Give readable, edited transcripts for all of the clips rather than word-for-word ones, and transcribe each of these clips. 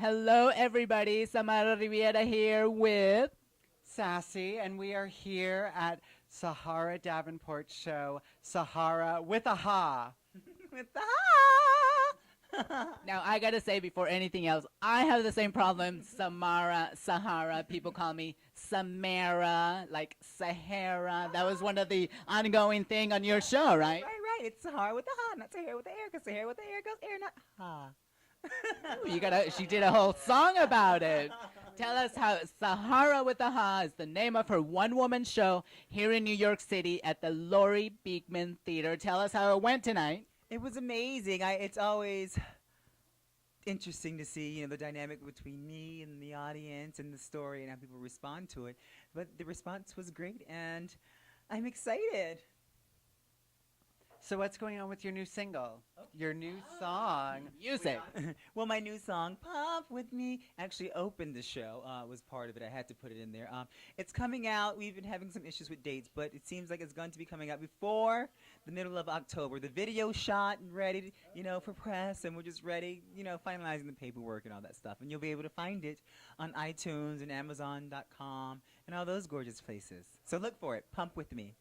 Hello, everybody. Samara Riviera here with. Sassy, and we are here at Sahara Davenport show, Sahara with a ha. With the Now, I gotta say before anything else, I have the same problem. Samara, Sahara. People call me Samara, like Sahara. That was one of the ongoing thing on your show, right? Right. It's Sahara with the ha, not Sahara with the air, because Sahara with the air goes air, not ha. Ooh, you gotta. She did a whole song about it. Tell us how Sahara with a Ha is the name of her one-woman show here in New York City at the Laurie Beechman Theater. Tell us how it went tonight. It was amazing. It's always interesting to see, the dynamic between me and the audience and the story and how people respond to it. But the response was great, and I'm excited. So, what's going on with your new single? Your new song? Music. Well, my new song, Pop With Me, actually opened the show, was part of it. I had to put it in there. It's coming out. We've been having some issues with dates, but it seems like it's going to be coming out before the middle of October. The video shot and ready, for press, and we're just ready, finalizing the paperwork and all that stuff. And you'll be able to find it on iTunes and Amazon.com and all those gorgeous places. So look for it, Pump With Me.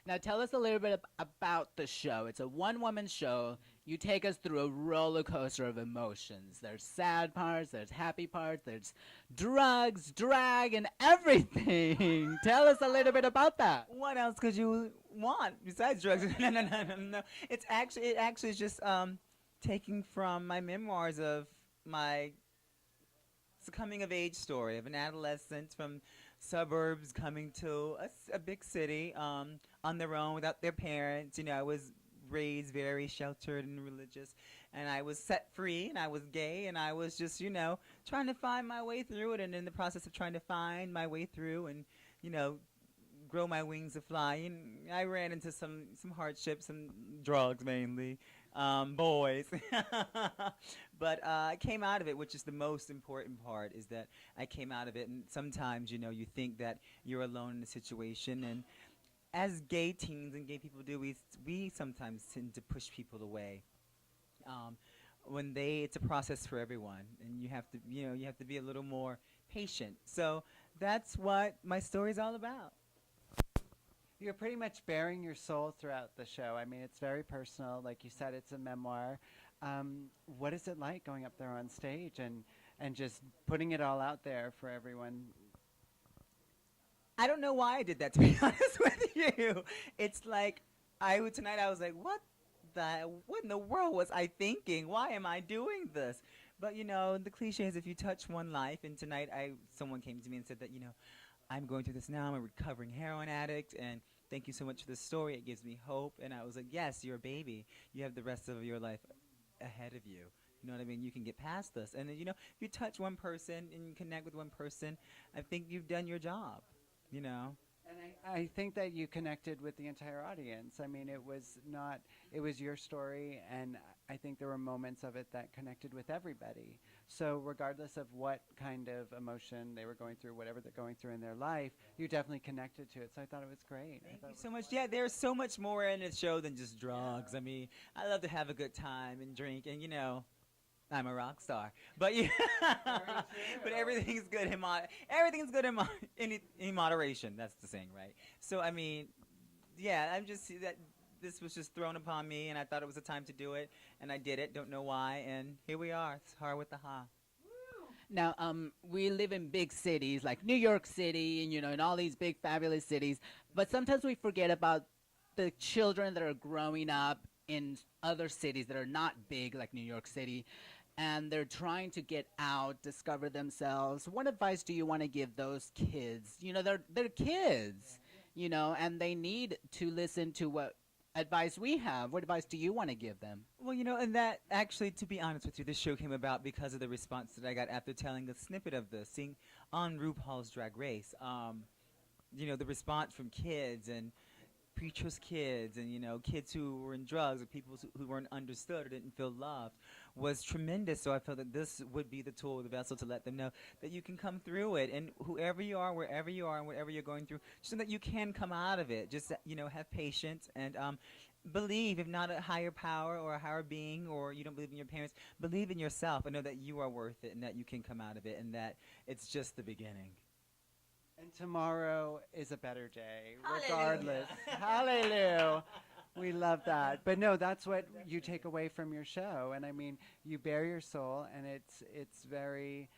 Now tell us a little bit about the show. It's a one-woman show. You take us through a roller coaster of emotions. There's sad parts, there's happy parts, there's drugs, drag, and everything. Tell us a little bit about that. What else could you want besides drugs? No. It actually is just taking from my memoirs of my coming of age story of an adolescent from suburbs coming to a big city on their own without their parents. I was raised very sheltered and religious, and I was set free, and I was gay, and I was just, trying to find my way through it, and in the process of trying to find my way through and, grow my wings to fly, and I ran into some hardships, some drugs mainly, boys. But I came out of it, which is the most important part, is that I came out of it. And sometimes, you think that you're alone in a situation. And as gay teens and gay people do, we sometimes tend to push people away. It's a process for everyone. And you have to be a little more patient. So that's what my story's all about. You're pretty much bearing your soul throughout the show. I mean, it's very personal. Like you said, it's a memoir. What is it like going up there on stage and just putting it all out there for everyone? I don't know why I did that, to be honest with you. It's like tonight I was like, what in the world was I thinking? Why am I doing this? But the cliche is if you touch one life, and tonight someone came to me and said that, I'm going through this now. I'm a recovering heroin addict, and thank you so much for the story. It gives me hope. And I was like, yes, you're a baby. You have the rest of your life ahead of you. You know what I mean? You can get past this. And then, if you touch one person and you connect with one person, I think you've done your job, And I think that you connected with the entire audience. I mean, it was your story, and I think there were moments of it that connected with everybody. So regardless of what kind of emotion they were going through, whatever they're going through in their life, you definitely connected to it. So I thought it was great. Thank you so much. Yeah, there's so much more in the show than just drugs. Yeah. I mean, I love to have a good time and drink, and I'm a rock star. But but everything's good in moderation. That's the saying, right? So I mean, yeah, I'm just that this was just thrown upon me, and I thought it was the time to do it, and I did it. Don't know why, and here we are. It's hard with the ha. Now, we live in big cities like New York City and, in all these big, fabulous cities. But sometimes we forget about the children that are growing up in other cities that are not big like New York City. And they're trying to get out, discover themselves. What advice do you want to give those kids? They're kids, and they need to listen to what advice we have. What advice do you want to give them? Well, and that actually, to be honest with you, this show came about because of the response that I got after telling a snippet of this, seeing on RuPaul's Drag Race. The response from kids and preacher's kids and, kids who were in drugs or people who weren't understood or didn't feel loved was tremendous. So I felt that this would be the tool, the vessel to let them know that you can come through it. And whoever you are, wherever you are, and whatever you're going through, just so that you can come out of it. Just, have patience and believe, if not a higher power or a higher being, or you don't believe in your parents, believe in yourself and know that you are worth it and that you can come out of it and that it's just the beginning. And tomorrow is a better day, Hallelujah. regardless. Hallelujah. We love that. But no, that's what you take away from your show. And I mean, you bare your soul, and it's very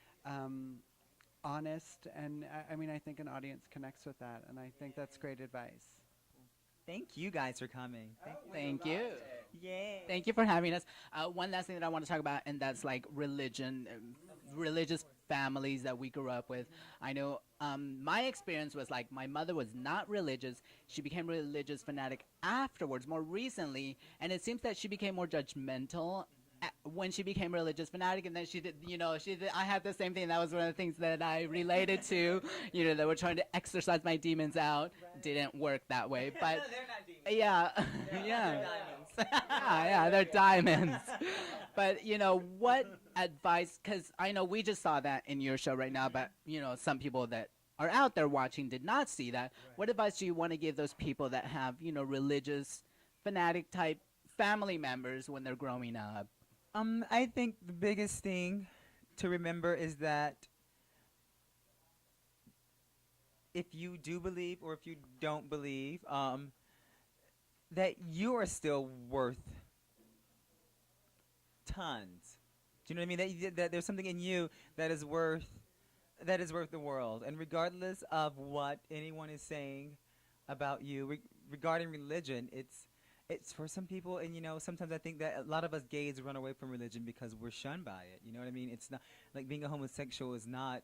honest. And I mean, I think an audience connects with that. And I think that's great advice. Thank you guys for coming. Thank you. Yay. Thank you for having us. One last thing that I want to talk about, and that's like religion, religious families that we grew up with. I know my experience was like my mother was not religious. She became a religious fanatic afterwards, more recently, and it seems that she became more judgmental when she became a religious fanatic, and then she did, I had the same thing. That was one of the things that I related to, that we're trying to exorcise my demons out. Right. Didn't work that way, but they're not demons. Yeah, They're diamonds. yeah, they're diamonds. But, what advice, because I know we just saw that in your show right now, but, some people that are out there watching did not see that. Right. What advice do you want to give those people that have, religious fanatic type family members when they're growing up? I think the biggest thing to remember is that if you do believe or if you don't believe, that you are still worth tons. Do you know what I mean? That there's something in you that is worth the world. And regardless of what anyone is saying about you regarding religion, it's for some people, and sometimes I think that a lot of us gays run away from religion because we're shunned by it. You know what I mean? It's not like being a homosexual is not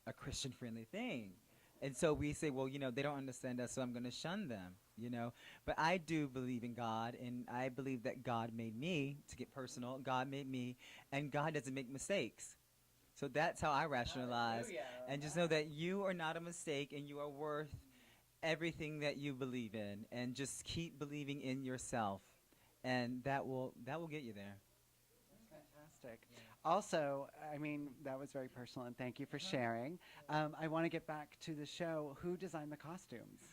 a Christian-friendly thing, and so we say, well, they don't understand us, so I'm going to shun them. But I do believe in God, and I believe that God made me. To get personal, God made me, and God doesn't make mistakes. So that's how I rationalize, and just know that you are not a mistake, and you are worth everything that you believe in, and just keep believing in yourself, and that will get you there. That's fantastic. Yeah. Also, I mean, that was very personal, and thank you for sharing. I want to get back to the show. Who designed the costumes?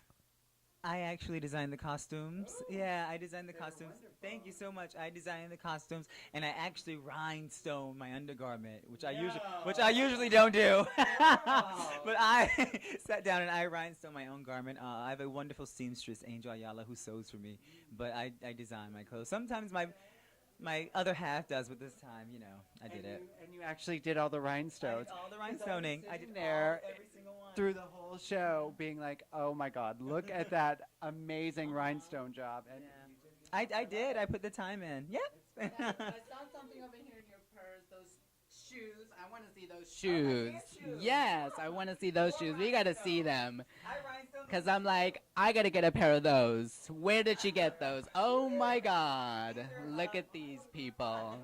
I actually designed the costumes. Ooh. Yeah, I designed the costumes. Thank you so much. I designed the costumes, and I actually rhinestone my undergarment, which I usually don't do. But I sat down and I rhinestone my own garment. I have a wonderful seamstress, Angel Ayala, who sews for me, but I design my clothes. Sometimes my other half does, but this time, I did it. And you actually did all the rhinestones. I did all the rhinestoning. I did there every single one. Through the whole show, being like, oh my God, look at that amazing rhinestone job. And I did. I put the time in. Yeah. I saw something over here in your purse. Those shoes. I want to see those shoes. Yes, I want to see those shoes. We got to see them. Because I'm like, I got to get a pair of those. Where did she get those? Oh my God. Look at these people.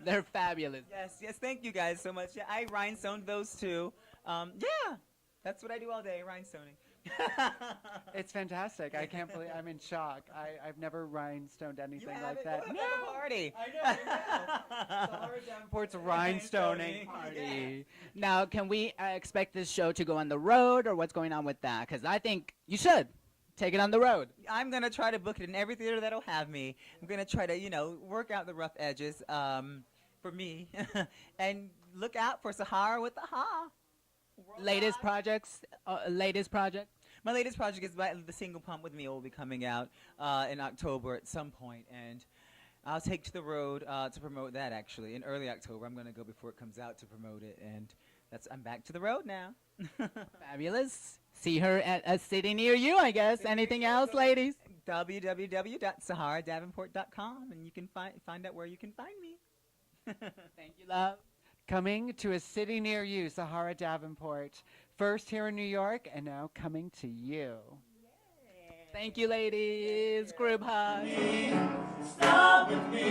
They're fabulous. Yes, thank you guys so much. Yeah, I rhinestoned those too. Yeah, that's what I do all day, rhinestoning. It's fantastic. I can't believe, I'm in shock. I've never rhinestoned anything like that. No party. I know. Sahara Davenport's rhinestoning party. Now, can we expect this show to go on the road, or what's going on with that? Because I think you should take it on the road. I'm going to try to book it in every theater that'll have me. I'm going to try to, work out the rough edges for me. And look out for Sahara with the Ha. Latest project? My latest project is the single Pump With Me will be coming out in October at some point, and I'll take to the road to promote that. Actually, in early October, I'm going to go before it comes out to promote it, and I'm back to the road now. Fabulous. See her at a city near you, I guess. Anything else, ladies? www.saharadavenport.com, and you can find out where you can find me. Thank you, love. Coming to a city near you, Sahara Davenport. First here in New York, and now coming to you. Thank you, ladies. Group hug. Stop with me.